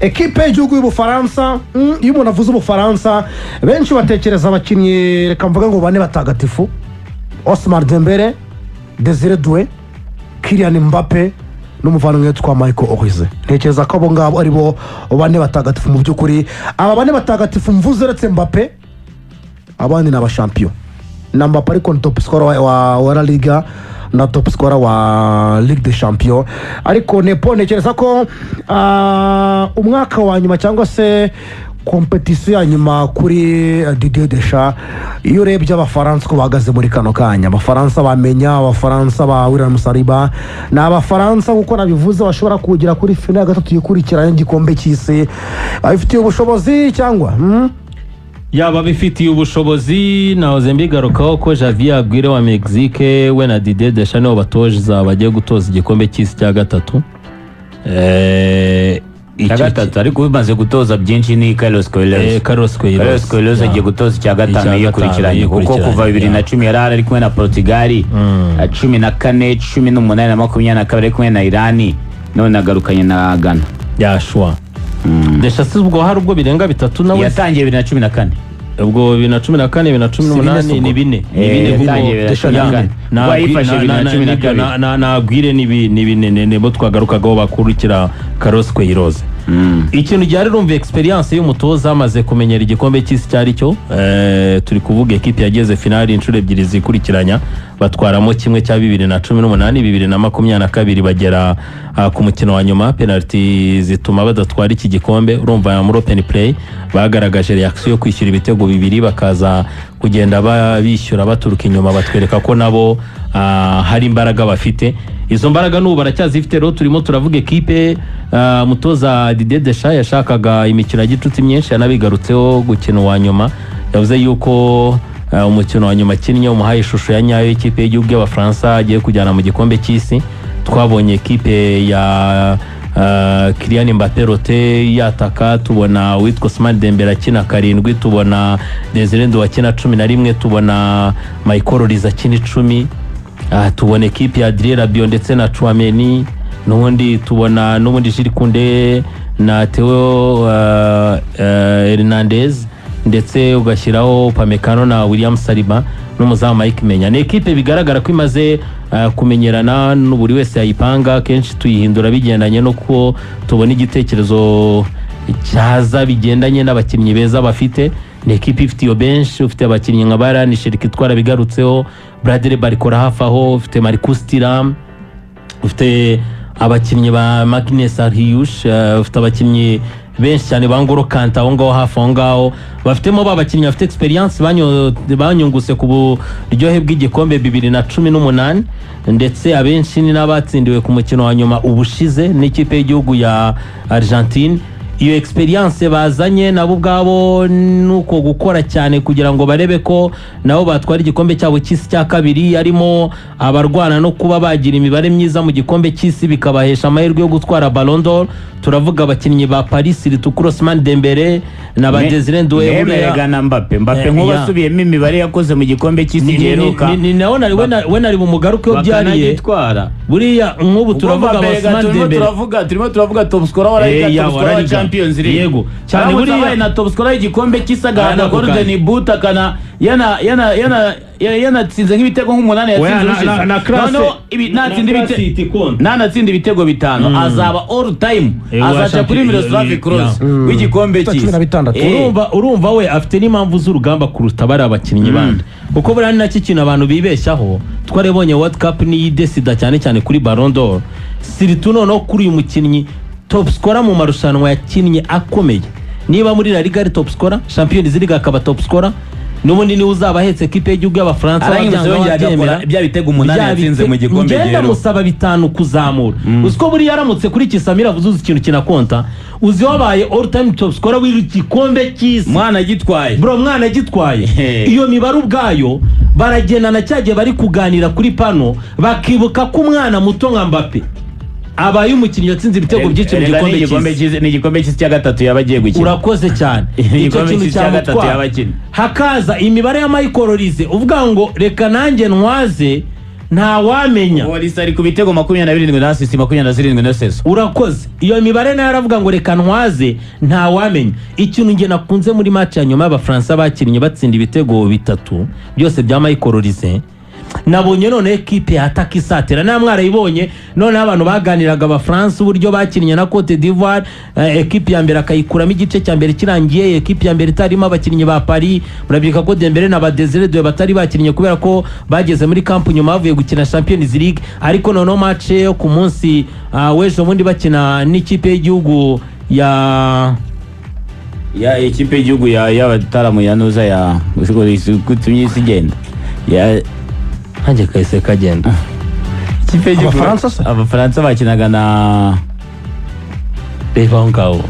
ekipe y'igihugu y'Ubufaransa iyo umuntu avuze Ubufaransa benshi batekereza abakinnyi reka mvuga ngo bane batagatifu Ousmane Dembele, Désiré Doué, Kylian Mbappé n'umuvandimwe witwa Michael Olise. Ntekereza ko abo ngabo ari bo bane batagatifu mu by'ukuri. Aba bane batagatifu mvuze uretse Mbappé abandi ni abashampion. Na Mbappé ariko ni top scorer wa La Liga na top scorer wa Ligue des Champions. Ariko ntekereza ko umwaka wa nyuma cyangwa se competition ya nyuma kuri Didier Deschamps iyo urebye abafaransa ko bahagaze muri kano kanya. Abafaransa bamenya abafaransa ba William Saliba na abafaransa kuko nabivuze bashobora kugira kuri final gatatu yikurikiranye igikombe cy'isi. Abifitiye ubushobozi cyangwa yaba bifitiye ubushobozi nahoze mbigarukaho ko Javier Aguirre wa Mexique we na Didier Deschamps nibo batoza bagiye gutoza igikombe cy'isi cya gatatu. gatatu ariko bimaze gutoza byinshi ni Carlos Queiroz agiye gutoza icya gatanu yikurikiranye kuko kuva 2010 yari ari kumwe na Portugal 14 18 na 22 ari kumwe na Iran none agarukanye na Ghana yashwa. Deschamps ubwo hari ubwo birenga bitatu nawe yatangiye 2014 ubwo 2014 2018 ni bine na Aguirre ni bine nebo twagarukagaho bakurikira Carlos Queiroz. Ikintu cyari rumva experience y'umutoza amaze kumenyera igikombe cy'isi cyari cyo turi kuvuga equipe yageze finali inshuro ebyiri zikurikiranya batwaramo kimwe cya 2018 2022 bagera ku mukino wa nyuma penalty zituma badatwara iki gikombe. Urumva muri open play bagaragaje reaction yo kwishyura ibitego bibiri bakaza kugenda bishyura baturuka inyuma batwereka ko nabo hari imbaraga bafite. Izo mbaraga n'ubu baracyazifite. Rero turimo turavuga equipe mutoza Didier Deschamps yashakaga imikino y'igituti myinshi yanabigarutseho gukina wa nyuma. Yavuze yuko umukino wa nyuma kinnye umuhaye ishusho ya nyayo equipe y'igihugu y'Abafaransa agiye kujyana mu gikombe cy'isi. Twabonye equipe ya Kylian Mbappé rote yataka, tubona witwa Ousmane Dembele akina 7, tubona Désiré Doué akina 11, tubona Michael Olise akina 10, tubona equipe ya Adrien Rabiot ndetse na Chouameni, n'ubundi tubona n'ubundi Jules Koundé na Theo Hernandez ndetse ugashyiraho Upamecano na William Saliba n'umuzamu Mike Menya. Ni equipe bigaragara ko imaze kumenyerana n'uburi wese yayipanga. Kenshi tuyihindura bigendanye no ko tubona igitekerezo cyaza bigendanye n'abakinnyi beza bafite. Ni equipe ifite iyo bench, ufite abakinnyi nka Varane, Shiriki twara bigarutseho, Bradley Barcola hafaho, ufite Marcus Thuram, ufite abakinnyi ba Magnus Arius, ufite abakinnyi benshi cyane bangoro Kanta aho ngaho hafi aho ngaho bafitemo babakinnyi bafite experience banyunguse ku buryohe bw'igikombe 2018 ndetse abenshi ni n'abatsindiwe ku mukino wa nyuma ubushize n'ikipe y'igihugu ya Argentine. Iyo experience bazanye nabo ubwabo nuko gukora cyane kugira ngo barebe ko nabo batwara igikombe cyabo cy'isi cya kabiri, arimo abarwana no kuba bagira imibare myiza mu gikombe cy'isi bikabahesha amahirwe yo gutwara Ballon d'Or. Turavuga abakinnyi ba Paris Saint-Germain, Ousmane Dembele na Désiré Doué na Mbappé nko basubiyemo imibare yakoze mu gikombe cy'isi giheruka. Ni naona we nari bumugaruke yo byariye buriya nk'ubu turavuga Ousmane Dembele, turavuga top scorer wa Liga Champions League. Yego cyane buriya na top scorer y'igikombe cy'isaga na Golden Boot akana yana tsinze nk'ibitego nk'umunani natsinze ibitego bitanu azaba all time azaca kuri Miroslav Klose w'igikombe cy'isi. Urumva we afite n'impamvu z'urugamba kuruta bari abakinnyi bandi kuko buriya ni nacyo kintu abantu bibeshyaho. Twarebonye World Cup ni desida cyane cyane kuri Ballon d'Or, siritu noneho kuri uyu mukinnyi top scorer mu marushanwa yakinnye akomeye. Niba muri La Liga ari top scorer, Champions League akaba top scorer, n'ubundi ni uzaba ahetse equipe y'igihugu y'Abafaransa babyanga bya bitego 8 yatsinze mu gikombe gero. Ngenda musaba 5 kuzamura. Uziko buri yaramutse kuri Kisamira vuzuza ikintu kinakonta. Uzi wabaye all time top scorer w'igikombe cy'isi. Mwana gitwaye. Bro mwana gitwaye. Iyo mibare ubwayo baragenana cyagiye bari kuganira kuri pano bakibuka ko umwana muto nka Mbappé abaye umukinnyi yatsinze ibitego byinshi mu gikombe cy'isi. Ni igikombe cy'isi cya gatatu yabagiye gukina. Urakoze cyane. Icyo kintu cya gatatu yabakina. Hakaza imibare ya Michael Olise uvuga ngo reka nanjye ntwaze nta wamenya. Olise ari ku bitego 27 na assist 27 na seso. Urakoze iyo mibare nayo aravuga ngo reka ntwaze, nta wamenya. Ikintu nge nakunze muri match ya nyuma y'Abafaransa bakinnye batsinda ibitego 3 byose bya Michael Olise, nabonye none equipe yataka isatira na mwarayibonye none abantu baganiraga Abafaransa uburyo bakinnye na Cote d'Ivoire, equipe ya mbere akayikuramo igice cya mbere kirangiye, equipe ya mbere itarimo abakinnyi ba Paris, murabika ko Dembele na Desire Doué batari bakinnye kubera ko bageze muri camp nyuma bavuye gukina Champions League, ariko none match yo ku munsi w'ejo bundi bakina n'ikipe y'igihugu ya equipe y'igihugu y'abataramu ya Nuza ya gutumye isigenda ya hanjye kahise kagenda. Ikipe y'igihugu Abafaransa bakinaga na reba ngaho,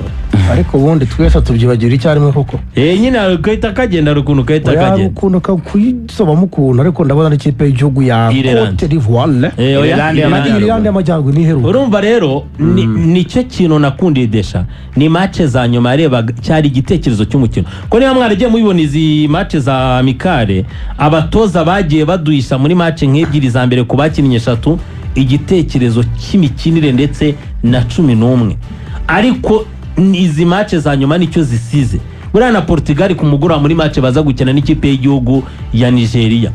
ariko ubundi twese tubyibagira icyarimwe koko. Nyine kahita kagenda rukuntu kahita kagenda ukuntu kuyisobamo ukuntu, ariko ndabona n'ikipe y'igihugu ya Cote d'Ivoire Irlande y'Amajyaruguru n'iheruka. Urumva rero nicyo kintu nakundiye Desha, ni match za nyuma yareba cyari igitekerezo cy'umukino ko niba mwaragiye mubibona izi match za amicale abatoza bagiye baduhisha muri match nk'ebyiri za mbere ku bakinnye 3 igitekerezo cy'imikinire ndetse na 11, ariko izi match za nyuma nicyo zisize. Buriya na Portugal ku mugura muri match baza gukina n'ikipe y'igihugu ya Nigeria,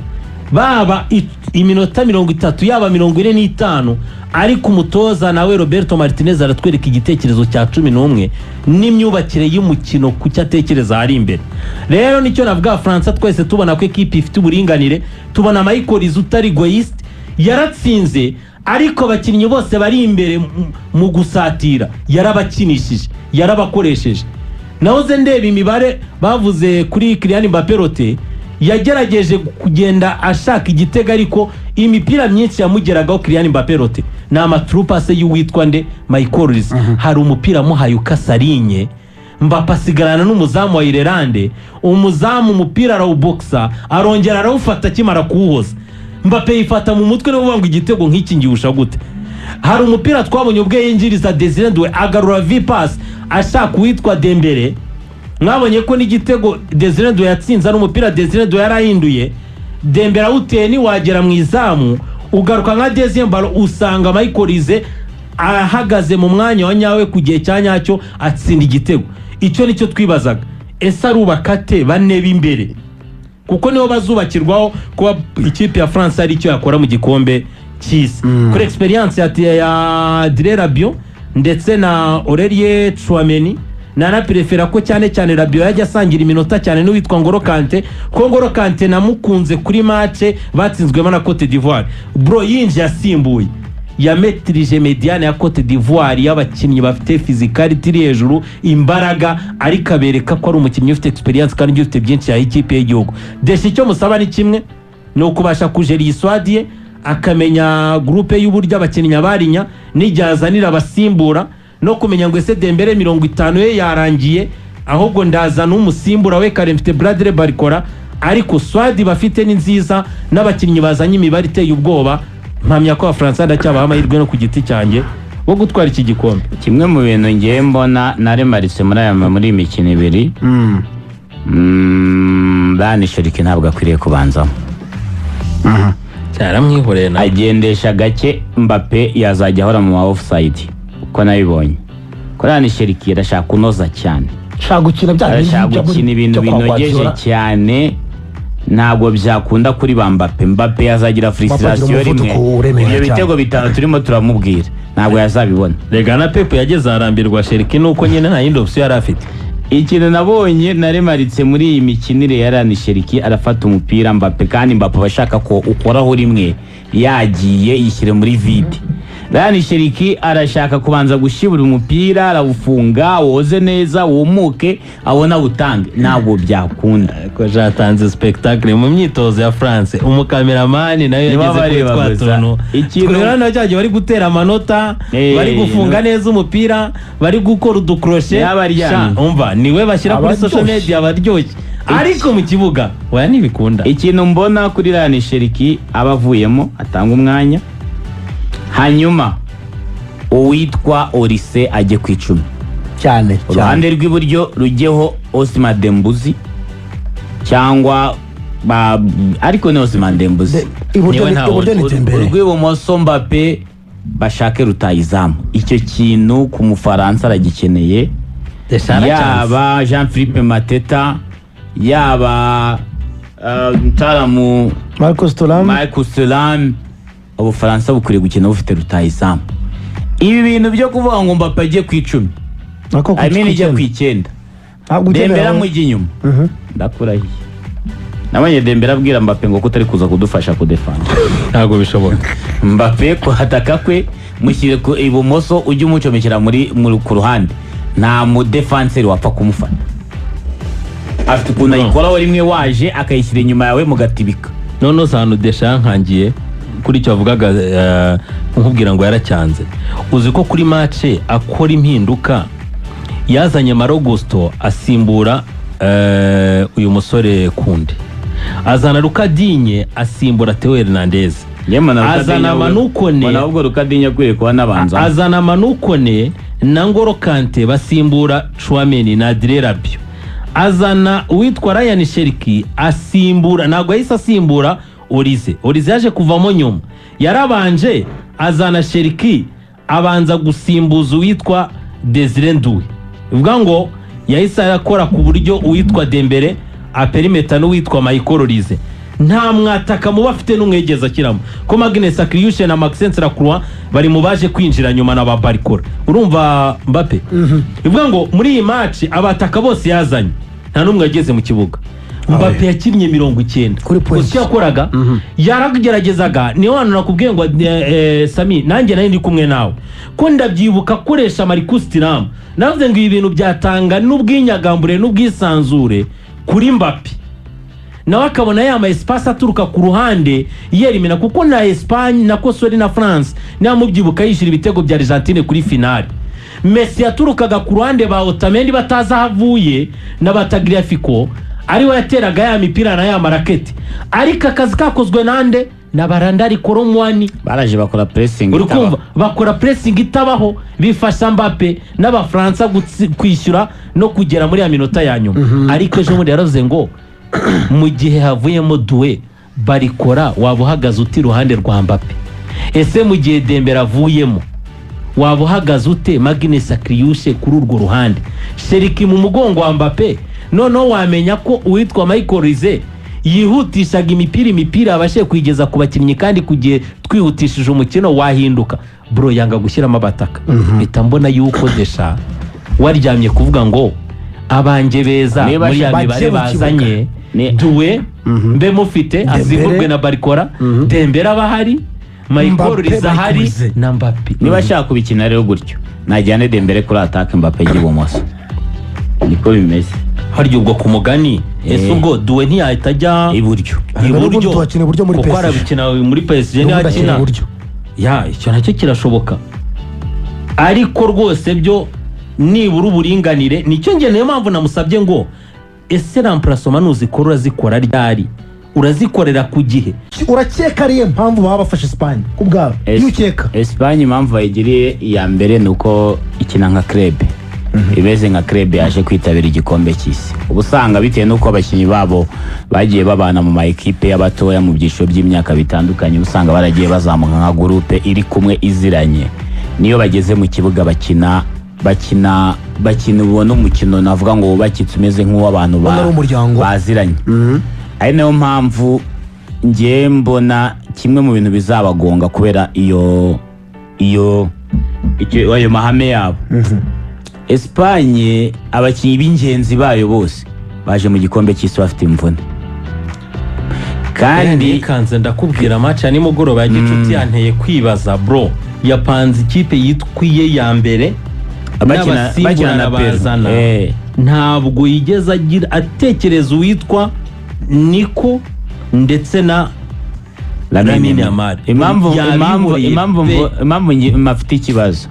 baba iminota 30 yaba 45, ariko umutoza nawe Roberto Martinez aratwereka igitekerezo cya 11 n'imyubakire y'umukino ku cyatekereza ari imbere. Rero nicyo navuga France twese tubona ko equipe ifite uburinganire, tubona Michael Olise utari egoist yaratsinze, ariko abakinnyi bose bari imbere mu gusatira yarabakinishije yarabakoresheje. Nahoze ndeba imibare bavuze kuri Kylian Mbappé rote yagerageje kugenda ashaka igitego, ariko imipira myinshi yamugeragaho Kylian Mbappé rote na amatrupa se y'uwitwa nde Michael Olise. Hari umupira muhaye ukasarinye Mbappé asigarana n'umuzamu wa Irlande, umuzamu umupira arawuboxa arongera arawufata kimara kuwuhoza. Mbappé yifata mu mutwe no ngo igitego nk'iki ngiyusha gute. Hari umupira twabonye ubwe yinjiriza Desire Doué agarura V-pass ashaka uwitwa Dembele, mwabonye ko n'igitego Desire Doué yatsinze ari umupira Desire Doué yarahinduye, Dembele awuteye ni wagera mu izamu ugaruka nka deuxième ballon usanga Michael Olise ahagaze mu mwanya wa nyawe ku gihe cya nyacyo atsinda igitego. Icyo nicyo twibazaga, ese arubakate bane b'imbere kuko niho bazubakirwaho kuba ikipe ya France ari icyo yakora mu gikombe cy'isi. Kuri experience ya Adrien Rabiot ndetse na Aurelien Tchouameni na prefera ko cyane cyane Rabiot yajya asangira iminota cyane n'uwitwa Ngolo Kante, ko Ngolo Kante namukunze kuri match batsinzwemo na Cote d'Ivoire. Bro yinje asimbuye ya metrije mediane ya Cote d'Ivoire y'abakinnyi bafite physicality iri hejuru, imbaraga, ariko abereka ko ari umukinnyi ufite experience kandi ufite byinshi ya ikipe y'igihugu. Desha icyo musaba ni kimwe, no kubasha kujera iswadiye akamenya groupe y'uburyo abakinnyi abarinya nijyazanira abasimbura, no kumenya ngo ese Dembele 50 ye yarangiye ahubwo ndazana umusimbura we kare mfite Bradley Barcola, ariko swadi bafite ni nziza n'abakinnyi bazanye imibare iteye ubwoba. Mpamya ko Abafaransa ndacyabaha amahirwe no ku giti cyanjye wo gutwara iki gikombe. Kimwe mu bintu ngiye mbona naremaritse muri imikino ibiri, Dani Sheriki ntabwo akwiriye kubanzamo. Cyaramwihoreye na agendesha gake Mbappé yazajya ahora mu offside uko nabibonye. Ko Dani Sheriki yarashaka kunoza cyane, shaka gukina ibintu binogeje cyane, ntabwo byakunda kuri Mbappé. Mbappé yazagira frustration rimwe, ibyo bitego bitanu turimo turamubwira ntabwo yazabibona. Rega na Pep yageze arambirwa Sheriki nuko nyine nta yindi option yari afite. Ikintu nabonye naremaritse muri iyi mikinire ya Dani Sheriki, arafata umupira Mbappé kandi Mbappé bashaka ko ukoraho rimwe yagiye yishyire muri vide. Dani Sheriki arashaka kubanza gushibura umupira, arawufunga woze neza wumuke abona utange, ntabwo byakunda. Ko jatanze spectacle mu myitozo ya France, umukameramani nayo yageze kuri twatuno. Ikintu no cyaje bari gutera amanota, bari gufunga neza umupira, bari gukora udukroshe, umva niwe bashyira kuri social media baryoshye, ariko mu kibuga waya nibikunda. Ikintu mbona kuri Dani Sheriki abavuyemo atanga umwanya, hanyuma uwitwa Olise ajye ku 10 cyane. Uruhande rw'iburyo rujyeho Ousmane Dembélé cyangwa ariko ni Ousmane Dembele iburyo ni Dembele urw'ibumoso Mbappe bashake rutayizamu. Icyo kintu ku Mufaransa aragikeneye, yaba Jean-Philippe Mateta, yaba Mutaramu Marcus Thuram. Ubufaransa bukwiriye gukina bufite rutayizamu. Ibi bintu byo kuvuga ngo Mbappe agiye ku 10 ijya ku 9 Dembele amujya inyuma, ndakurahiye. Nabonye Dembele abwira Mbappe ngo kutari kuza kudufasha kudefanda, ntabwo bishoboka. Mbappe kuhataka kwe mushyire ku ibumoso, ujye umucomekera ku ruhande, nta mu defenseur wapfa kumufata. Afite ukuntu ayikoraho rimwe waje akayishyira inyuma yawe mugatibika. None sanu deshankangiye kuri cyo avugaga nkubwira ngo yaracyanze. Uzi ko kuri match akora impinduka, yazanye Marogusto asimbura uyu musore Kundi, azana Rukadinye asimbura Theo Hernandez, azana Manukone, nabwo Rukadinye kwire kwa nabanza, azana Manukone na Ngolo Kante basimbura Chouameni na Adrien Rabiot, azana uwitwa Ryan Cherki asimbura, ntabwo yahise asimbura Olize yaje kuvamo nyuma, yarabanje azana Cherki abanza gusimbuza uwitwa Desire Doué. Uvuga ngo yahise akora ku buryo uwitwa Dembele aperimeta n'uwitwa Michael Olise nta mwataka mu bafite n'umwegeza kiramo ko Magnus Akriushe na Maxence Lacroix bari mu baje kwinjira nyuma na Barcola. Urumva Mbappe ivuga ngo muri iyi match abataka bose yazanye nta numwe yageze mu kibuga. Mbappe yakinnye 90 gusa yakoraga yarageragezaga. Niyo hano nakubwiye ngo Sami nanjye nari ndi kumwe nawe ko ndabyibuka koresha Marcus Thuram, navuze ngo ibi bintu byatanga n'ubwinyagambure n'ubwisanzure kuri Mbappe, nawe akabona yama espace aturuka ku ruhande yerimina, kuko na Espagne na Kosori na France namubyibuka yishira ibitego bya Argentine kuri finale. Messi yaturukaga ku ruhande ba Otamendi bataza havuye na Batagliafico, ari we yateraga ya mipira na ya maraketi, ariko akazi kakozwe nande na Barandari Koromwani baraje bakora pressing. Urukumva bakora pressing itabaho, bifasha Mbappe n'Abafaransa kwishyura no kugera muri ya minota ya nyuma. Ariko ejo muri yaravuze ngo mu gihe havuyemo Doué Barcola waba uhagaze uti ruhande rwa Mbappe, ese mu gihe Dembele avuyemo waba uhagaze ute Magnus Akriushe kuri urwo ruhande, Cherki mu mugongo wa Mbappe. Noneho wamenya ko uwitwa Michael Olise yihutishaga imipira abashe kwigeza ku bakinnyi, kandi kugiye twihutishije umukino wahinduka. Bro yanga gushyiramo abataka, mpita mbona yuko desha waryamye kuvuga ngo abanje beza muri ya mibare bazanye Doué mbe mufite asimburwe na Barcola, Dembele abahari, Michael Olise ahari na Mbappe. Niba ashaka kubikina rero gutyo najyane Dembele kuri attaque, Mbappe ibumoso, niko bimeze. Haryo ubwo ku mugani ese ubwo Doué ntiyahita ajya iburyo kuko arabikina muri PSG ntiyakina ya icyo nacyo kirashoboka. Ariko rwose byo nibura uburinganire nicyo ngeneye mpamvu namusabye ngo ese remplacement nuzikora urazikora ryari, urazikorera ku gihe. Urakeka ariyo mpamvu baba bafashe Espagne kubwabo? Yukeka Espagne impamvu bayigiriye iya mbere nuko ikina nka club, ibeze nka club yaje kwitabira igikombe cy'isi. Ubusanga bitewe nuko abakinnyi babo bagiye babana mu ma equipe y'abatoya mu byiciro by'imyaka bitandukanye, usanga baragiye bazamuka nka groupe iri kumwe iziranye. Niyo bageze mu kibuga bakina ubona umukino navuga ngo wubakitse umeze nk'uw'abantu baziranye. Ari nayo mpamvu ngiye mbona kimwe mu bintu bizabagonga kubera ayo mahame yabo. Espagne abakinnyi b'ingenzi bayo bose baje mu gikombe cy'isi bafite imvune, kandi kanze ndakubwira match ni mugoroba ya gicuti yanteye kwibaza bro, yapanze ikipe yitwiye ya mbere bakina na bazana ntabwo yigeze agira atekereza uwitwa Nico ndetse na Lamine Yamal. Impamvu mafite ikibazo,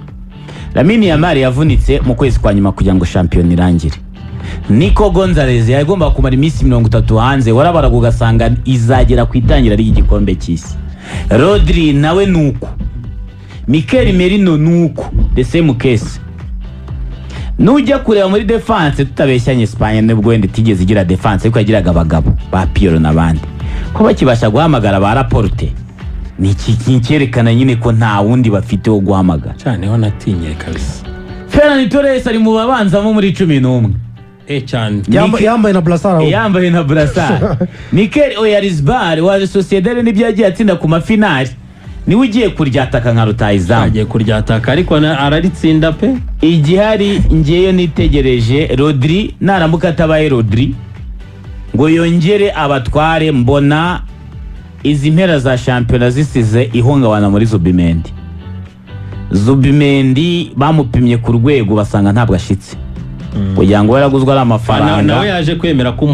Lamine Yamal yavunitse mu kwezi kwa nyuma kugira ngo shampiyona irangire. Nico Gonzalez yagomba kumara iminsi 30 hanze, warabaraga ugasanga izagera ku itangira ry'igikombe cy'isi. Rodri nawe nuko, Mikel Merino nuko, the same case. nujya kureba muri defense tutabeshyanye Espagne nibwo wenda itigeze igira defense ariko yagiraga abagabo ba Piero n'abandi ko bakibasha guhamagara ba Laporte ni iki cyerekana nyine ko nta wundi bafite wo guhamagara cyane ho natinye kabisa. Ferran Torres ari mu babanzamo muri 11 cyane yambaye na brassard yambaye na brassard Mikel Oyarzabal wa Sociedad nibyo yagiye atsinda ku mafinali niwe ugiye kuryataka nka rutayizamu agiye kuryataka ariko araritsinda pe. igihari ngeyo nitegereje Rodri narambuka atabaye Rodri ngo yongere abatware mbona izi mpera za shampiyona zisize ihungabana muri Zubimendi bamupimye ku rwego basanga ntabwo ashitse kugira ngo yaraguzwe ari amafaranga nawe yaje kwemera ko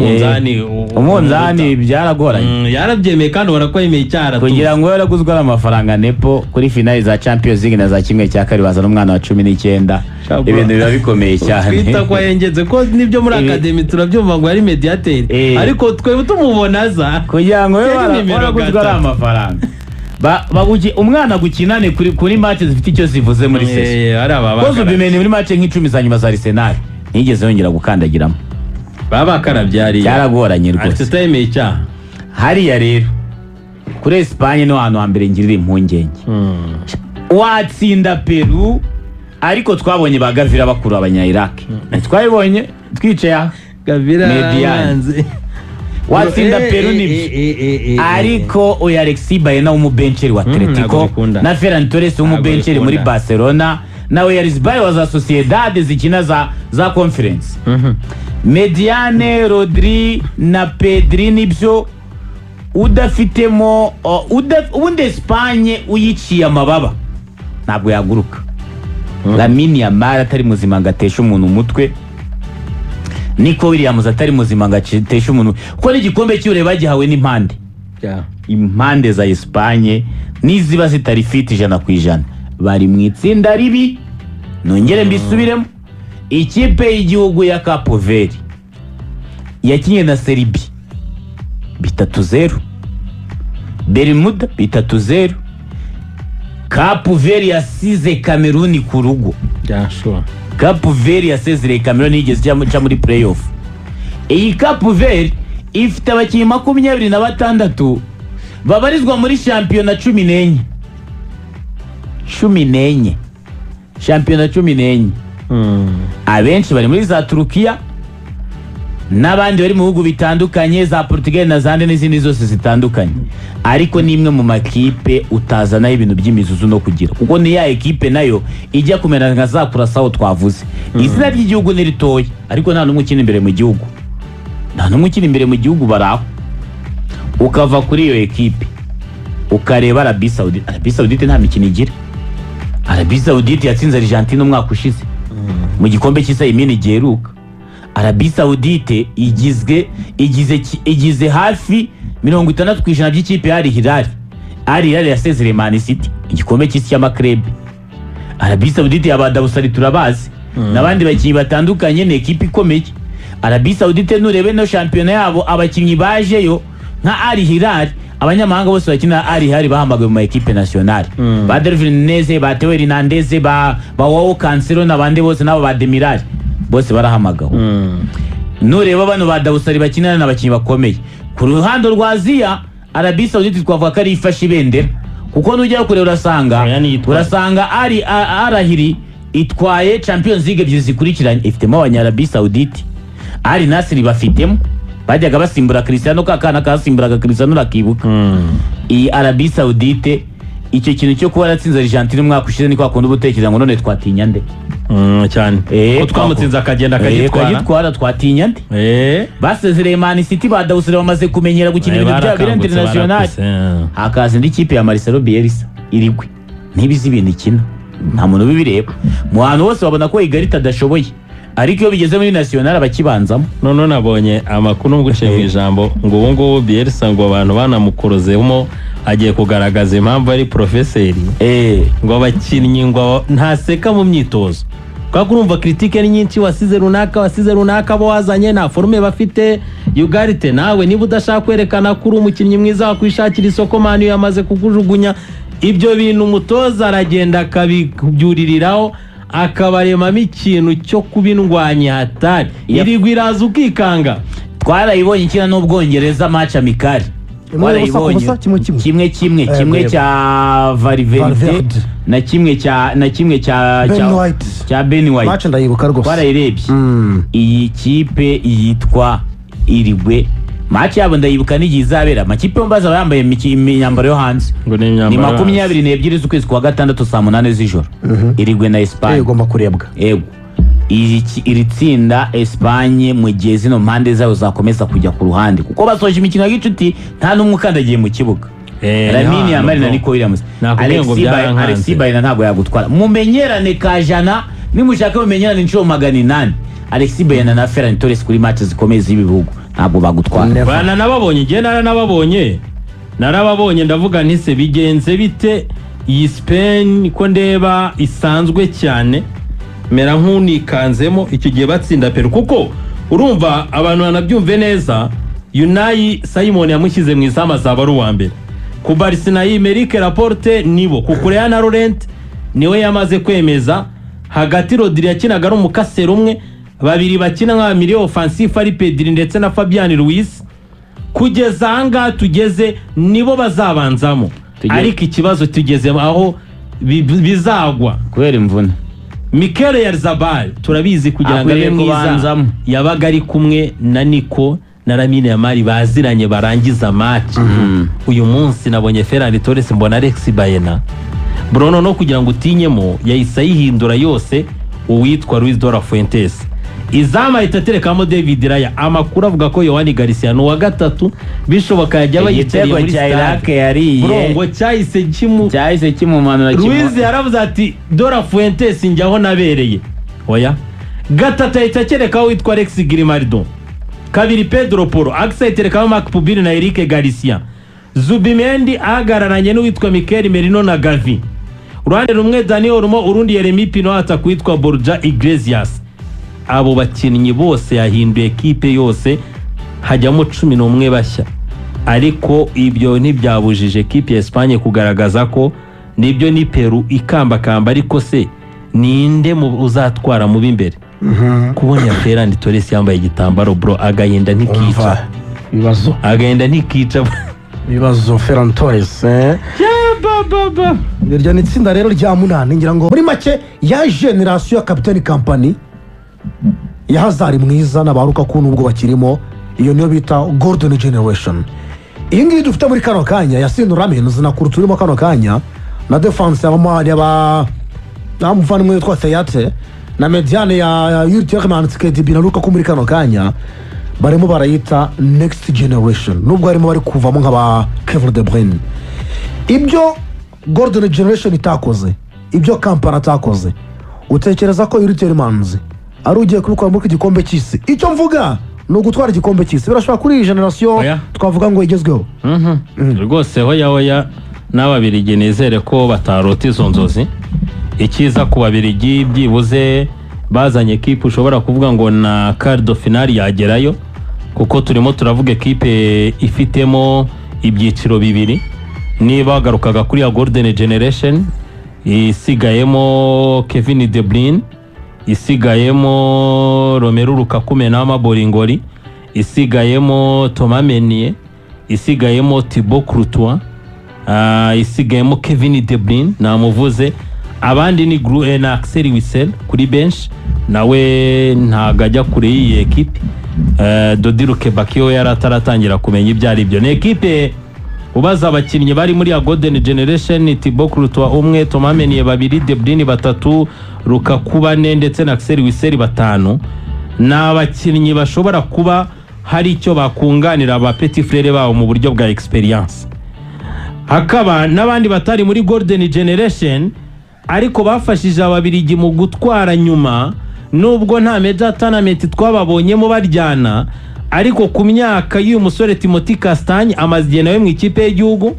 umunzani byaragoranye yarabyemeye kandi ubona ko yemeye icyaha kugira ngo yaraguzwe ari amafaranga nepo kuri finali za Champions League na za kimwe cya kabiri bazana umwana wa 19 ibintu biba bikomeye cyane twita kwa yengeze ko nibyo muri academy turabyumva ngo ari mediateur ariko twebwe tumubona za kugira ngo yaraguzwe ari amafaranga babugi umwana gukinane kuri match zifite icyo zivuze muri session ari aba kozo bimene muri match nk'icumi za nyuma za Arsenal nigeze yongera gukandagiramo baba karabyari cyaragoranye rwose tutayemeye icyaha hariya rero kuri Espagne no hano hambere ngirira impungenge watsinda Peru ariko twabonye ba Gavira bakuru abanya Iraq twabibonye twicaye Gavira Mediane watsinda Peru ariko oya Alexis Baena w'umubencheri wa Atletico na Ferran Torres w'umubencheri muri Barcelona nawe Oyarzabal wa za Sociedad zikina za Conference Mediane Rodri na Pedri nibyo udafitemo ubundi Espagne uyiciye amababa ntabwo yaguruka Lamine Yamal atari muzima ngatesha umuntu umutwe Nico Williams atari muzima ngatesha umuntu kuko n'igikombe cy'ure bagihawe n'impande impande za Espagne niziba zitari fit 100% bari mu itsinda ribi nongere mbisubiremo ikipe y'igihugu ya Cape Verde yakinye na Serbia 3-0 Bermuda 3-0 Cape Verde yasize Cameroon ku rugo Cape Verde yasezereye Cameroon yigeze cya muri playoff iyi Cape Verde ifite abakinnyi 26 babarizwa muri shampiyona 14 shampiyona 14 abenshi bari muri za Turukiya n'abandi bari mu bihugu bitandukanye za Portugal na zande n'izindi zose zitandukanye ariko ni imwe mu makipe utazanaho ibintu by'imizuzu no kugira kuko ni ya ekipe nayo ijya kumera nka za Curaçao twavuze izina ry'igihugu ni ritoya ariko nta n'umwe ukina imbere mu gihugu baraho ukava kuri iyo ekipe ukareba Arabie Saoudite nta mikino igira Arabie Saoudite yatsinze Argentine umwaka ushize mu gikombe cy'isa imini giheruka Arabie Saoudite igize hafi 60% by'ikipe Al Hilal yasezereye Man City igikombe cy'isi cy'amakrebe Arabie Saoudite yabadabusari turabazi n'abandi bakinnyi batandukanye ni ekipe ikomeye Arabie Saoudite nurebe no shampiyona yabo abakinnyi bajeyo nka Al Hilal abanyamahanga bose bakina Al Hilal bahamagaye mu equipe nationale ba Darwin Nunez ba Theo Hernandez ba Joao Cancelo n'abandi bose nabo ba Demiral bose barahamagawe nureba bano ba Dawusari bakinana n'abakinnyi bakomeye ku ruhando rwa Aziya Arabie Saoudite twavuga ko ari ifashe ibendera kuko nujya kureba urasanga Al Hilal itwaye Champions League ebyiri zikurikiranye ifitemo abanya-Arabie Saoudite Al Nassr bafitemo bajyaga basimbura Cristiano kakana kasimburaga Cristiano rakibuka iyi Arabie Saoudite icyo kintu cyo kuba yaratsinze Argentine umwaka ushize ni kwa kundi ubutekereza ngo none twatinya nde cyane ko twamutsinze akagitwara twatinya nde basezereye Man City badawusire bamaze kumenyera gukina ibintu bya bire international hakaza indi kipe ya Marcelo Bielsa irigwe ntibizi ibintu ikina nta muntu bibireba mu hantu hose babona ko Igarita adashoboye ariko iyo bigeze muri national abakibanzamo none nabonye amakuru nguciye mu ijambo ngo ubu ngubu Bielsa ngo abantu banamukorozemo agiye kugaragaza impamvu ari profeseri ngo abakinnyi ngo ntaseka mu myitozo kwa urumva critique ni nyinshi wasize runaka bo wazanye na forume bafite Igarite nawe niba udashaka kwerekana kuri umukinnyi mwiza wakwishakira isoko manu yamaze kukujugunya ibyo bintu umutoza aragenda akabibyuririraho akabaremamo ikintu cyo kubindwanya hatari irigwa iraza ukikanga. Twarayibonye ikina n'Ubwongereza match amicale, twarayibonye kimwe cya Valverde na kimwe cya Ben White match ndayibuka rwose twarayirebye. Iyi kipe yitwa irigwe match yabo ndayibuka n'igihe izabera. Amakipe mbaza yambaye imyambaro yo hanze ni 22 z'ukwezi kwa gatandatu saa 8 z'ijoro. Irigwe na Espagne igomba kurebwa. Yego iri tsinda Espagne mu gihe zino mpande zayo zakomeza kujya ku ruhande kuko basoje imikino y'inshuti nta n'umwe ukandagiye mu kibuga. Lamine Yamal na Nico Williams, Alexis Bayena ntabwo yagutwara. Mumenyerane kajana nimushaka mumenyerane inshuro 800. Alexis Bayena na Ferran Torres kuri match zikomeye z'ibihugu ntabwo bagutwara. Bana nababonye narababonye ndavuga nti se bigenze bite iyi Spain ko ndeba isanzwe cyane mera nk'unikanzemo icyo gihe batsinda Peru kuko urumva abantu banabyumve neza. Unai Simon yamushyize mu izama zaba ari uwa mbere ku Barcelona. Emerick Laporte nibo kukureya na Laurent niwe yamaze kwemeza. Hagati Rodri yakinaga ari umukasero umwe, babiri bakina nka milieu offensif ari Pedri ndetse na Fabian Ruiz. Kugeza anga tugeze nibo bazabanzamo, ariko ikibazo tugeze aho bizagwa kubera imvune. Mikel Oyarzabal turabizi kugira ngo abe mwiza yabaga ari kumwe na Nico na Lamine Yamal baziranye barangiza match. Uyu munsi nabonye Ferran Torres mbona Alexis Bayena Bruno no kugira ngo utinyemo yahise yihindura yose uwitwa Luis de la Fuentes. Izama itaterekamo David Raya. Amakuru avuga ko Yohani Garcia no wa gatatu bishoboka yajya bayiteye muri Iraq yariye ngo cyahise kimumanura. Luis yaravuze ati de la Fuentes njyaho nabereye. Oya gatatu itakereka witwa Alex Grimaldo, kabiri Pedro Porro, aksaitereka Marc Pubiri na Eric Garcia. Zubimendi ahagararanye n'uwitwa Mikel Merino na Gavi. Uruhande rumwe Daniel Olmo, urundi Yeremi Pino atakwitwa Borja Iglesias. Abo bakinnyi bose yahinduye ekipe yose hajyamo 11 bashya, ariko ibyo ntibyabujije ekipe ya Espagne kugaragaza ko nibyo ni Peru ikambakamba, ariko se ninde uzatwara mu b'imbere? Kubona Ferran Torres yambaye igitambaro bro agahenda ntikica ibibazo. Ferran Torres birya ni itsinda rero rya 8 ngira ngo muri make ya generation ya Captain Company ya Hazard mwiza n'abaruka ku nubwo bakirimo, iyo niyo bita Golden Generation. Iyi ngiyi dufite muri kano kanya Yasin Ramin zinakuru turimo kano kanya na defense y'abamari y'abamuvana twa Théâtre na mediane ya Yuri Tielemans KDB naruka ku muri kano kanya barimo barayita Next Generation, nubwo barimo bari kuvamo nk'aba Kevin De Bruyne. Ibyo Golden Generation itakoze, ibyo Company atakoze, utekereza ko Yuri Tielemans ari ugiye kubikora muri igikombe cy'isi? Icyo mvuga ni ugutwara igikombe cy'isi birashobora kuri iyi generation twavuga ngo igezweho. Rwose hoya n'ababirigi nizere ko batarota izo nzozi. Ikiza ku babirigi byibuze bazanye ekipe ushobora kuvuga ngo na quart finale yagerayo, kuko turimo turavuga ekipe ifitemo ibyiciro bibiri. Niba bagarukaga kuri ya Golden Generation isigayemo Kevin De Bruyne, isigayemo Romelu Lukaku na Boringoli, isigayemo Thomas Meunier, isigayemo Thibaut Courtois, isigayemo Kevin De Bruyne namuvuze. Abandi ni na Axel Witsel kuri bench, nawe ntagajya kure iyi ekipe. Dodiru Kebakio yarataratangira kumenya ibyari byo. Ni ekipe ubaza abakinnyi bari muri ya Golden Generation: Thibaut Courtois umwe, Thomas Meunier babiri, De Bruyne batatu, Lukaku bane ndetse na Axel Witsel batanu. N'abakinnyi bashobora kuba hari icyo bakunganira aba petit frere babo mu buryo bwa experience. Hakaba n'abandi batari muri Golden Generation ariko bafashije ababirigi mu gutwara nyuma, nubwo nta major tournament twababonyemo baryana, ariko ku myaka y'uyu musore Timothy Castagne amaze nawe mu ikipe y'igihugu.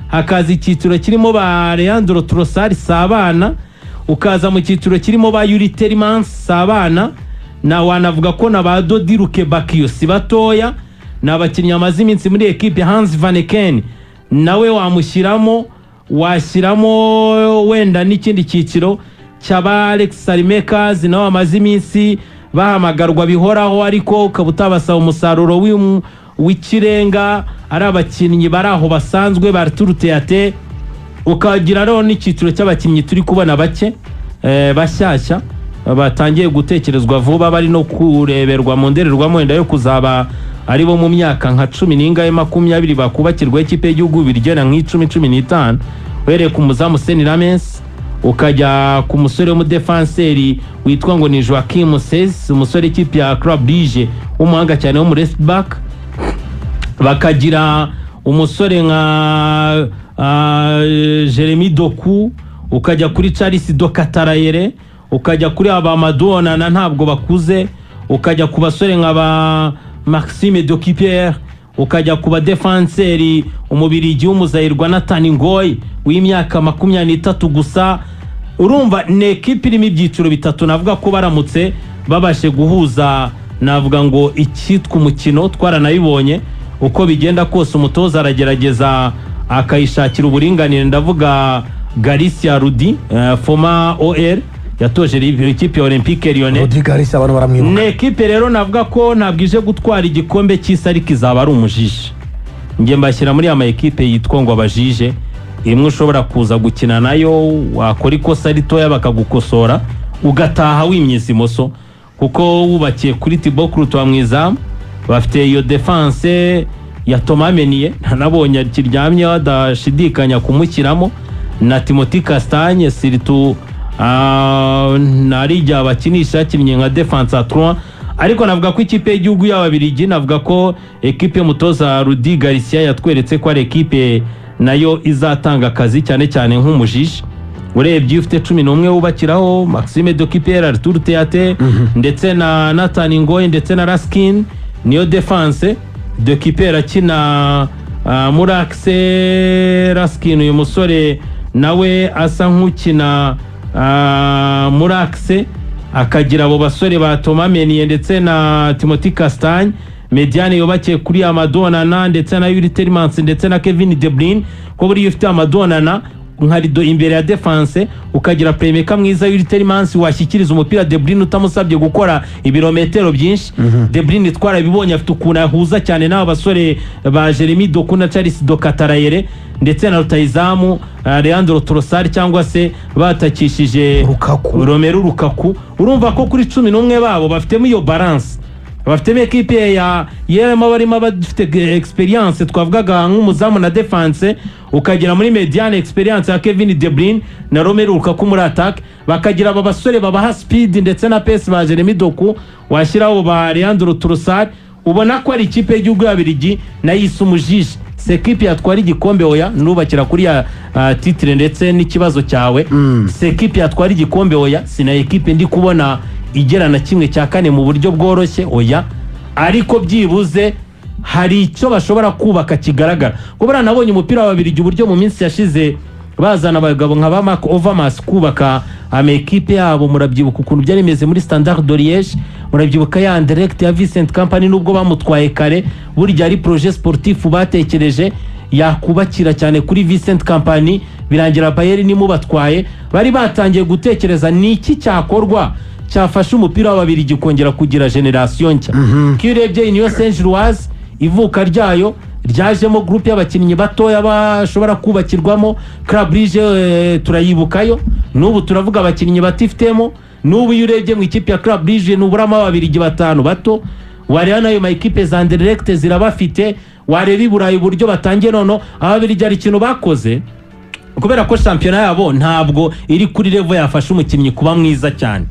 Hakaza icyiciro kirimo ba Leandro Trossard sabana, ukaza mu cyiciro kirimo ba Yuri Tielemans sabana, na wanavuga ko na ba Dodiru Kebakio si batoya, n'abakinnyi amaze iminsi muri ekipe. Hans van Eken nawe wamushyiramo, washyiramo wenda n'ikindi cyiciro cyaba Alex Salimakers nabo amaze iminsi bahamagarwa bihoraho ariko ukaba utabasaba umusaruro w'ikirenga ari abakinnyi bari aho basanzwe barturuteyate ukagira rero n'icyiciro cy'abakinnyi turi kubona bake bashyashya batangiye gutekerezwa vuba bari no kureberwa mu ndererwamo wenda yo kuzaba ari bo mu myaka nka 10 bakubakirwa ikipe y'igihugu birigena nk'10-15 wereye ku muzamu Seni Lames ukajya ku musore w'umudefanseri witwa ngo ni Joachim Sez umusore ikipe ya Club Brugge umuhanga cyane wo mu left back bakagira umusore nka Jeremy Doku ukajya kuri Charles Dokatarayere ukajya kuri aba Madonna ntabwo bakuze ukajya ku basore nka ba Maxime Dokipier ukajya ku badefenseri umubirigi w'umuzayirwa Nathan Ngoy w'imyaka 23 gusa urumva ne equipe irimo ibyiciro bitatu navuga ko baramutse babashe guhuza navuga ngo icyitwa umukino twaranayibonye uko bigenda kose umutoza aragerageza akayishakira uburinganire ndavuga Galicia Rudi former OR yatoje ikipe ya Olympique Lyonnais Rudi Galicia abantu baramwibuka ne equipe rero navuga ko ntabwije gutwara igikombe cy'isi ariko izaba ari umujije nge mbashyira muri ama equipe yitwa ngo abajije imwe ushobora kuza gukina nayo wakora ikosa ritoya bakagukosora ugataha wimyiza imoso kuko wubakiye kuri Thibaut Courtois mwizamu bafite iyo defense ya Thomas Meunier nabonye kiryamye badashidikanya kumushyiramo na Timothy Castagne surtout narijya abakinisha kinnye nka defense à 3 ariko navuga ko ikipe y'igihugu y'ababirigi navuga ko equipe y'umutoza Rudi Garcia yatweretse ko ari equipe nayo izatanga akazi cyane cyane nk'umujiji urebye ufite 11 wubakiraho Maxime Dokipier Artur Teate ndetse na Nathan Ngoy ndetse na Raskin niyo defense Dokipier akina muri axe Raskin uyu musore nawe asa nk'ukina muri axe akagira abo basore ba Thomas Meunier ndetse na Timothy Castagne mediane yobakiye kuri Amadonana ndetse na Yuri Telemans ndetse na Kevin De Bruyne ko buri ufite Amadonana nkarido imbere ya defense ukagira playmaker mwiza Yuri Telemans washyikiriza umupira De Bruyne utamusabye gukora ibirometero byinshi De Bruyne twara bibonye afite ukuna huza cyane n'aba basore ba Jeremy Doku na Charles Dokatarayere ndetse na rutayizamu Leandro Trossard cyangwa se batakishije Romelu Lukaku urumva ko kuri 11 babo bafitemo iyo balance bafitemo equipe ya yerema barimo bafite experience twavugaga nk'umuzamu na defense ukagira muri mediane experience ya Kevin De Bruyne na Romelu Lukaku muri attack bakagira aba basore babaha speed ndetse na pace ba Jeremy Doku washyiraho ba Leandro Trossard ubona ko ari ikipe y'igihugu y'abirigi na yisumujije sekipe yatwara igikombe oya nubakira kuri ya titre ndetse n'ikibazo cyawe sekipe yatwara igikombe oya sina ekipe ndi kubona igera na kimwe cya kane mu buryo bworoshye oya ariko byibuze hari icyo bashobora kubaka kigaragara kubera nabonye umupira w'ababirigi uburyo mu minsi yashize bazana abagabo nka ba Marc Overmars kubaka amekipe yabo murabyibuka ukuntu byari bimeze muri Standard de Liège murabyibuka ya Anderlecht ya Vincent Kompany nubwo bamutwaye kare burya ari projet sportif batekereje yakubakira cyane kuri Vincent Kompany birangira Bayern ni mubatwaye bari batangiye gutekereza niki cyakorwa cyafasha umupira w'ababirigi kongera kugira generation nshya kirebye Union Saint-Gilloise ivuka ryayo ryajemo groupe y'abakinnyi batoya bashobora kubakirwamo Club Brugge turayibukayo n'ubu turavuga abakinnyi batifitemo n'ubu yurebye mu ikipe ya Club Brugge n'uburama ababirigi batanu bato wareba nayo ma equipe za Anderlecht zirabafite wareba iburayi buryo batangiye nono ababirigi ari ikintu bakoze kubera ko championnat yabo ntabwo iri kuri level yafasha umukinnyi kuba mwiza cyane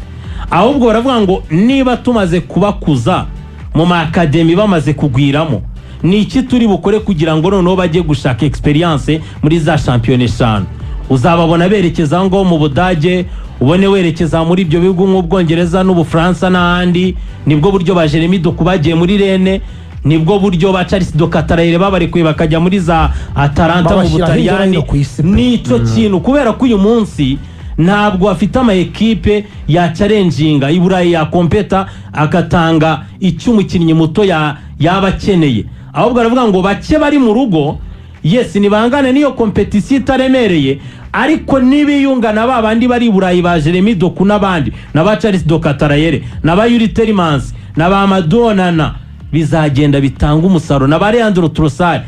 ahubwo baravuga ngo niba tumaze kubakuza mu ma academy bamaze kugwiramo ni iki turi bukore kugira ngo noneho bajye gushaka experience muri za championnat eshanu uzababona berekeza ngo mu Budage ubone werekeza muri ibyo bihugu nk'Ubwongereza n'Ubufaransa n'ahandi nibwo buryo ba Jeremy Doku bagiye muri Rennes nibwo buryo ba Charles Dokatarayere babarekuye bakajya muri za Atalanta mu Butaliyani nicyo kintu kubera ko uyu munsi ntabwo afite ama equipe ya challenginga iburayi ya kompeta agatanga icyo umukinnyi muto yaba akeneye ahubwo aravuga ngo bake bari mu rugo yes nibangane niyo competition itaremereye ariko nibiyungana babandi bari i Burayi ba Jeremy Doku n'abandi n'aba Charles Dokatarayere n'aba Yuri Telemans n'aba Madonana bizagenda bitanga umusaruro n'aba Leandro Trossard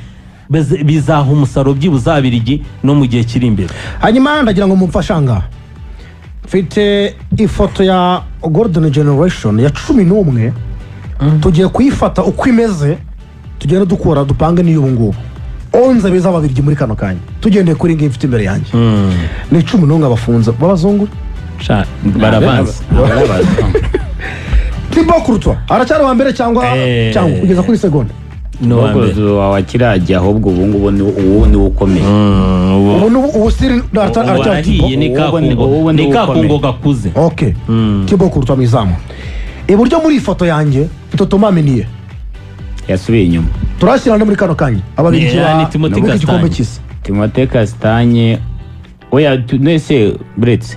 bizaha umusaruro by'ibuzabirigi no mu gihe kiri imbere. Hanyuma ndagira ngo mumfashanga mfite ifoto ya Golden Generation ya 11 tugiye kuyifata uko imeze tugenda dukora dupange niyo ubungubu 11 bizababirigi muri kano kanya tugendeye kuri ngi mfite imbere yanjye ni 11 abafunze babazungu barabanza Thibaut Courtois aracyari wa mbere cyangwa kugeza kuri segonda no wakirajya ahubwo ubungubu ni ukomeye ubu siri aracyari ni kakungo gakuze. Okay Thibaut Courtois mizamu iburyo muri ifoto yanjye Totoma Menier yasubiye inyuma turashyira no muri kano kanya ababiri ni Timothée Castagne oya nese Bretse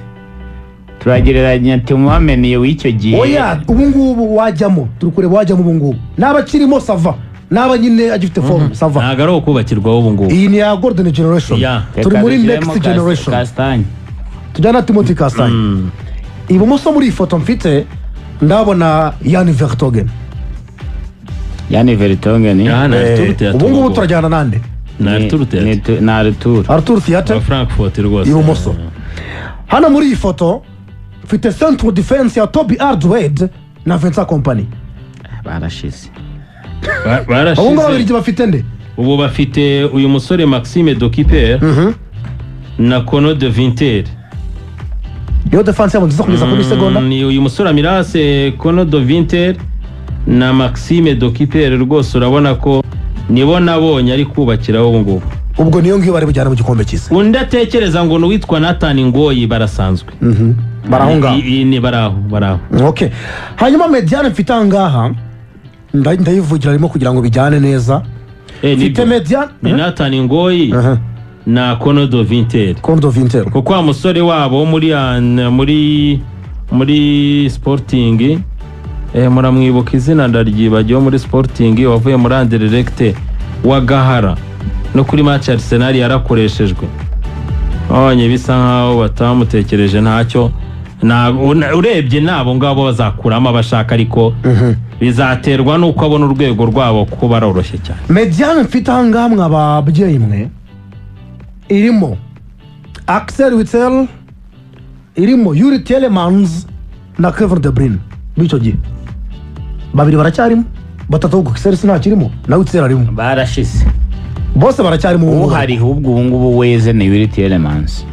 turagereranya Totoma Menier w'icyo gihe oya ubungubu wajyamo turukureba wajyamo ubungubu n'abakirimo sava naba nyine agifite form sava nagaro kubakirwa ubungubu iyi ni ya Golden Generation turi muri next generation Castagne tujyana Timothée Castagne ibumoso muri ifoto mfite ndabona Jan Vertonghen ubungubu turajyana nande na Arthur Theatre Frankfurt rwose ibumoso hano muri iyi foto mfite central defense ya Toby Alderweireld na Vincent Kompany barashize ubu babiri bafite nde ubu bafite uyu musore Maxime Dokiper na Kono de Vinter yo defense yabo nziza kugeza kuri segonda ni uyu musore Mirase Kono de Vinter na Maxime Dokiper rwose urabona ko nibo nabonye ari kubakiraho ubungubu ubwo niyo ngiyo bari bujyana mu gikombe cy'isi undi atekereza ngo n'uwitwa Nathan Ngoyi barasanzwe barahunga ni baraho okay hanyuma Mediane mfite angaha ndayivugira arimo kugira ngo bijyane neza mfite Mediane ni Nathan Ngoyi na Kono de Vinter kuko wa musore wabo muri Sporting muramwibuka izina ndaryibagiwe muri Sporting wavuye muri Anderlecht wa Gahara no kuri match Arsenal yarakoreshejwe abanye bisa nkaho batamutekereje ntacyo urebye nabo ngabo bazakuramo abashaka ariko bizaterwa nuko abona urwego rwabo kuko baroroshye cyane. Mediane mfite ahangaha ababyeyi mwe irimo Axel Witsel irimo Yuri Telemans na Kevin De Bruyne bityo gihe babiri baracyarimo batatu ubwo Axel sinakirimo na Witsel arimo barashize bose baracyarimo uhari ubwo ubungubu weze ni Yuri Telemans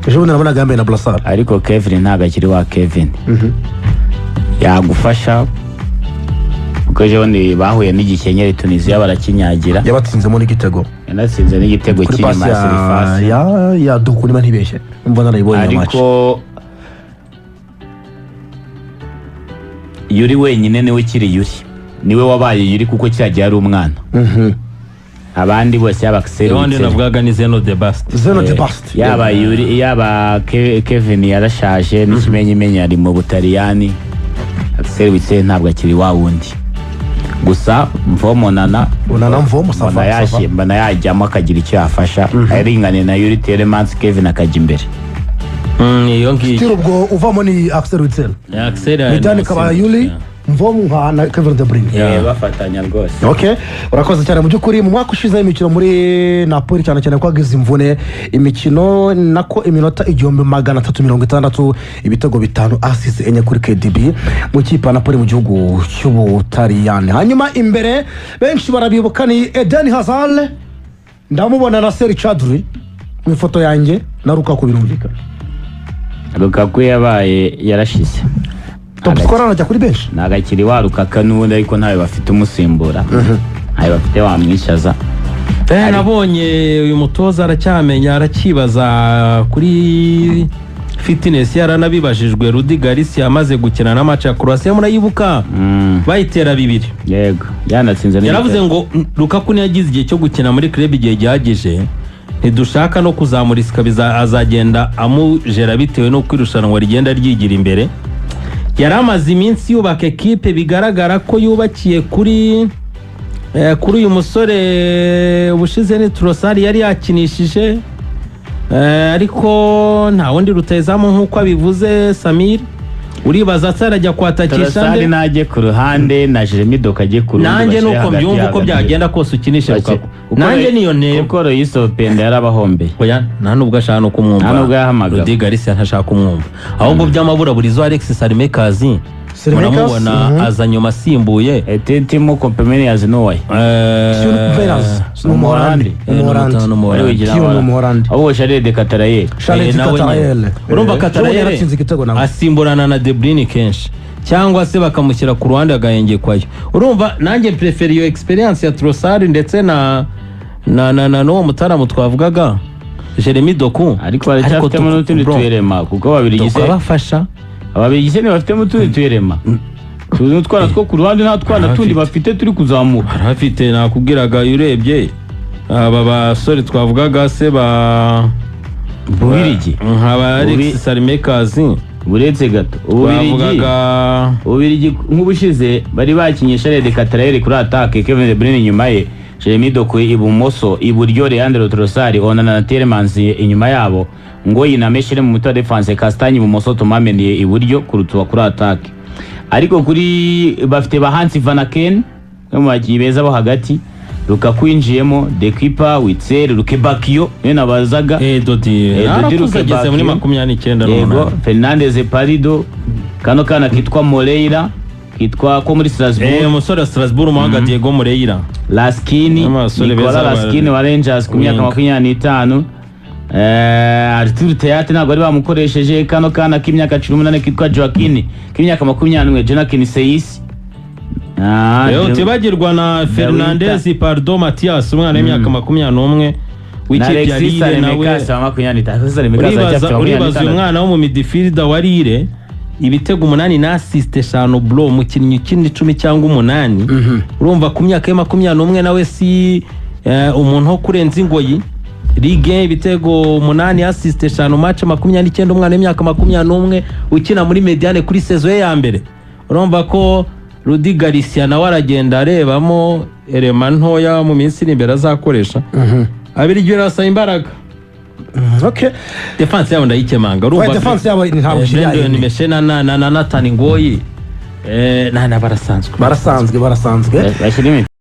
ejo nabona gambe na Brassard ariko Kevin ntago akiri wa Kevin yagufasha kuko ejo ni bahuye n'igikenyeri Tunisia barakinyagira yabatsinzemo n'igitego yanatsinze n'igitego cy'inyuma ya Serifasi ya Doku niba ntibeshye mbona naribonye match ariko Yuri wenyine niwe kiri Yuri niwe wabaye Yuri kuko cyagiye ari umwana abandi bose yaba Axel Witsel navugaga ni Zeno de Bast yaba Yuri yaba Kevin yarashaje n'ikimenyimenya ari mu Butaliyani Axel Witsel ntabwo akiri wa wundi gusa mvomonana mvomo sava mbana yajyamo akagira icyo yafasha aringane na Yuri Telemans Kevin akajya imbere iyo ngiyo ubwo uvamo ni Axel Witsel Mediane kaba Yuri mvomo na Kevin De Bruyne bafatanya rwose okay urakoze cyane mu byukuri mu mwaka ushize imikino muri Napoli cyane kwagize imvune imikino nako iminota 1360 ibitego 5 assists enye kuri KDB mu kipe Napoli mu gihugu cy'Ubutaliyani hanyuma imbere benshi barabibuka ni Eden Hazard ndamubona na Serge Gnabry mu foto yanjye na Lukaku birumvikana Lukaku yabaye yarashize top scorer najya kuri benshi nagakiri wa Lukaku n'ubundi ariko ntawe bafite umusimbura ntawe bafite wamwishaza nabonye uyu mutoza aracyamenya arakibaza kuri fitness yaranabibajijwe Rudi Garcia amaze gukina na match ya Croatia murayibuka bayitera 2 yego yanatsinze yaravuze ngo Lukaku yagize igihe cyo gukina muri club igihe gihagije ntidushaka no kuzamurika azagenda amujera bitewe no kwirushanwa rigenda ryigira imbere yaramaze iminsi yubaka ekipe bigaragara ko yubakiye kuri kuri uyu musore ubushize ni Trossard yari yakinishije ariko nta wundi rutayizamu nk'uko abivuze Samir. Uribaza atarajya kwatakisha Trossard najye ku ruhande na Jeremy Doku ajye ku rundi. Nanjye nuko mbyumva uko byagenda kose ukinishe Lukaku. Nanjye niyo ntego kuko Royce Openda yarabahombe. Oya nta nubwo ashaka no kumwumva. Nta nubwo yahamagara. Rudi Garcia ntashaka kumwumva. Ahubwo by'amabura burizo Alexis Salimekazi muramubona aza nyuma asimbuye Timo Compemenias Noy Umorandi abo Charles de Cataraye urumva Cataraye asimburana na De Bruyne kenshi cyangwa se bakamushyira ku ruhande agahengekwayo. Urumva nanjye prefere iyo experience ya Trossard ndetse na n'uwo mutaramu twavugaga Jeremy Doku, ariko baracyafitemo n'utundi tuyerema kuko babiri gise bafasha ababiri gise bafitemo utundi tuyerema tuzi twana two ku ruhande nta twana tundi bafite turi kuzamuka. Barafite nakubwiraga urebye aba basore twavugaga se ba Bubirigi nkaba Alexis Salimekazi buretse gato Ububirigi nk'ubushize bari bakinyesha Charles de Cataraye kuri attaque, Kevin De Bruyne inyuma ye, Jeremy Doku ibumoso, iburyo Leandro Trossard, Onana na Tielemans inyuma yabo, ngo yinameshere mu mutwe defense, Castagne ibumoso, Tumameni iburyo kurutuwa kuri attaque. Ariko kuri bafite bahansi Van Aken mu bagiye beza bo hagati, Lukaku yinjiyemo, De Keeper, Witsel, Lukebakio niwe nabazaga Dodi Lukebakio muri 29 yego, Fernandez Parido, kano kana kitwa Moreira kitwa ko muri Strasbourg umusore wa Strasbourg muhaga Diego Moreira, Laskini Nicola Laskini wa Rangers ku myaka 25, Arthur Théâtre ntabwo ari bamukoresheje, kano kana k'imyaka 18 kitwa Joaquin k'imyaka 21, Jonathan Seyis tibagirwa na Fernandez Pardo Matias umwana w'imyaka 21 w'ikipe ya Lille nawe uribaza umwana wo mu midfielder wa Lille, ibitego 8 na assist 5 bro mukinnyi ukindi 10 cyangwa 8. Urumva ku myaka ya 21 nawe si umuntu ho kurenza ingoyi. Ligue ibitego 8 assist 5 match 29 umwana w'imyaka 21 ukina muri Mediane kuri saison ya mbere. Urumva ko Rudi Garcia nawe aragenda arebamo elema ntoya mu minsi iri imbere azakoresha. Abirigyo rasa imbaraga. Okay. Defense yabo ndayikemanga. Urumva defense yabo ntabwo shiriye. Ni Meshena na Nathan Ngoyi. Na barasanzwe. Bashirime